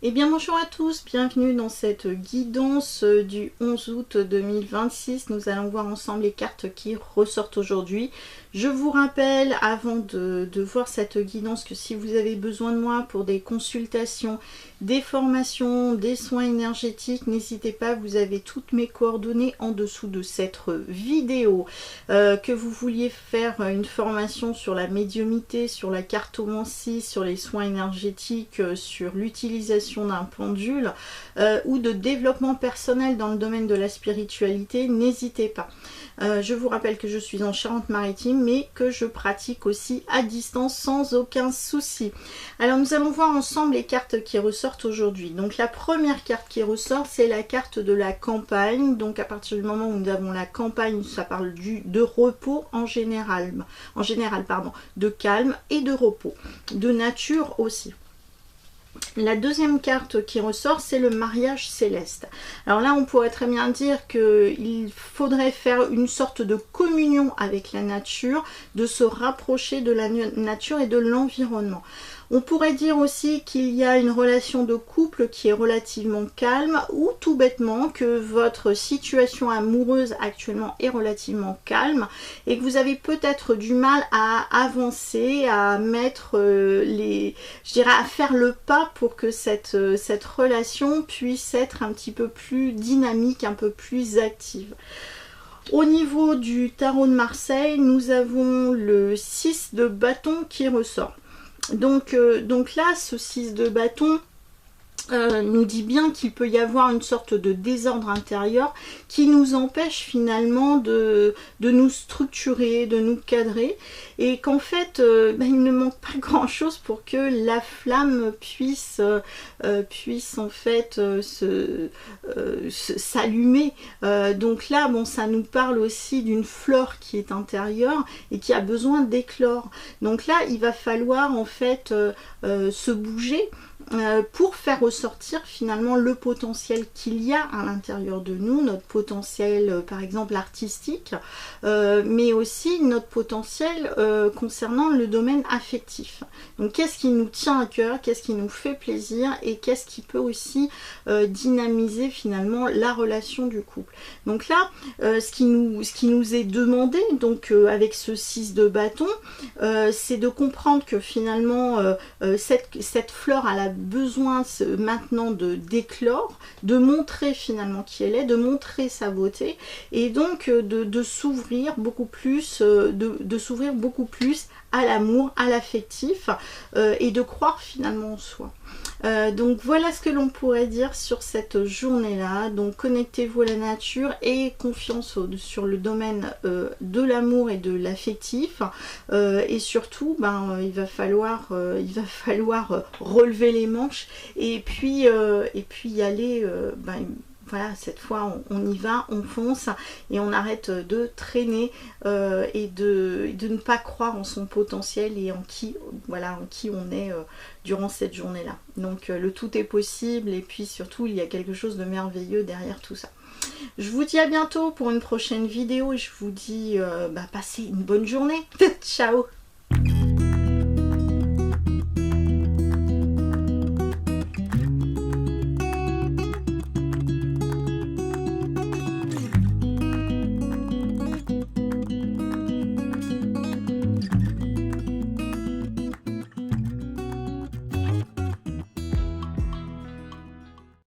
Eh bien bonjour à tous, bienvenue dans cette guidance du 11 août 2026. Nous allons voir ensemble les cartes qui ressortent aujourd'hui. Je vous rappelle avant de voir cette guidance que si vous avez besoin de moi pour des consultations, des formations, des soins énergétiques, n'hésitez pas, vous avez toutes mes coordonnées en dessous de cette vidéo. Que vous vouliez faire une formation sur la médiumnité, sur la cartomancie, sur les soins énergétiques, sur l'utilisation d'un pendule ou de développement personnel dans le domaine de la spiritualité, n'hésitez pas. Je vous rappelle que je suis en Charente-Maritime, mais que je pratique aussi à distance sans aucun souci. Alors nous allons voir ensemble les cartes qui ressortent aujourd'hui. Donc la première carte qui ressort, c'est la carte de la campagne. Donc à partir du moment où nous avons la campagne, ça parle de repos en général, de calme et de repos, de nature aussi. La deuxième carte qui ressort, c'est le mariage céleste. Alors là, on pourrait très bien dire qu'il faudrait faire une sorte de communion avec la nature, de se rapprocher de la nature et de l'environnement. On pourrait dire aussi qu'il y a une relation de couple qui est relativement calme ou tout bêtement que votre situation amoureuse actuellement est relativement calme et que vous avez peut-être du mal à avancer, à mettre à faire le pas pour que cette relation puisse être un petit peu plus dynamique, un peu plus active. Au niveau du tarot de Marseille, nous avons le 6 de bâton qui ressort. Donc là, ce 6 de bâton nous dit bien qu'il peut y avoir une sorte de désordre intérieur qui nous empêche finalement de nous structurer, de nous cadrer, et qu'en fait il ne manque pas grand chose pour que la flamme puisse en fait s'allumer. Donc là, bon, ça nous parle aussi d'une fleur qui est intérieure et qui a besoin d'éclore. Donc là, il va falloir en fait se bouger pour faire ressortir finalement le potentiel qu'il y a à l'intérieur de nous, notre potentiel par exemple artistique, mais aussi notre potentiel concernant le domaine affectif. Donc qu'est-ce qui nous tient à cœur, qu'est-ce qui nous fait plaisir et qu'est-ce qui peut aussi dynamiser finalement la relation du couple. Donc là, ce qui nous est demandé, donc avec ce 6 de bâton, c'est de comprendre que finalement cette fleur a la besoin maintenant d'éclore, de montrer finalement qui elle est, de montrer sa beauté et donc de s'ouvrir beaucoup plus, de s'ouvrir beaucoup plus à l'amour, à l'affectif et de croire finalement en soi. Donc voilà ce que l'on pourrait dire sur cette journée-là. Donc connectez-vous à la nature et confiance sur le domaine de l'amour et de l'affectif. Et surtout, il va falloir relever les manches et puis y aller. Voilà, cette fois on y va, on fonce et on arrête de traîner et de ne pas croire en son potentiel et en qui on est durant cette journée-là. Donc le tout est possible et puis surtout il y a quelque chose de merveilleux derrière tout ça. Je vous dis à bientôt pour une prochaine vidéo et je vous dis passez une bonne journée. Ciao.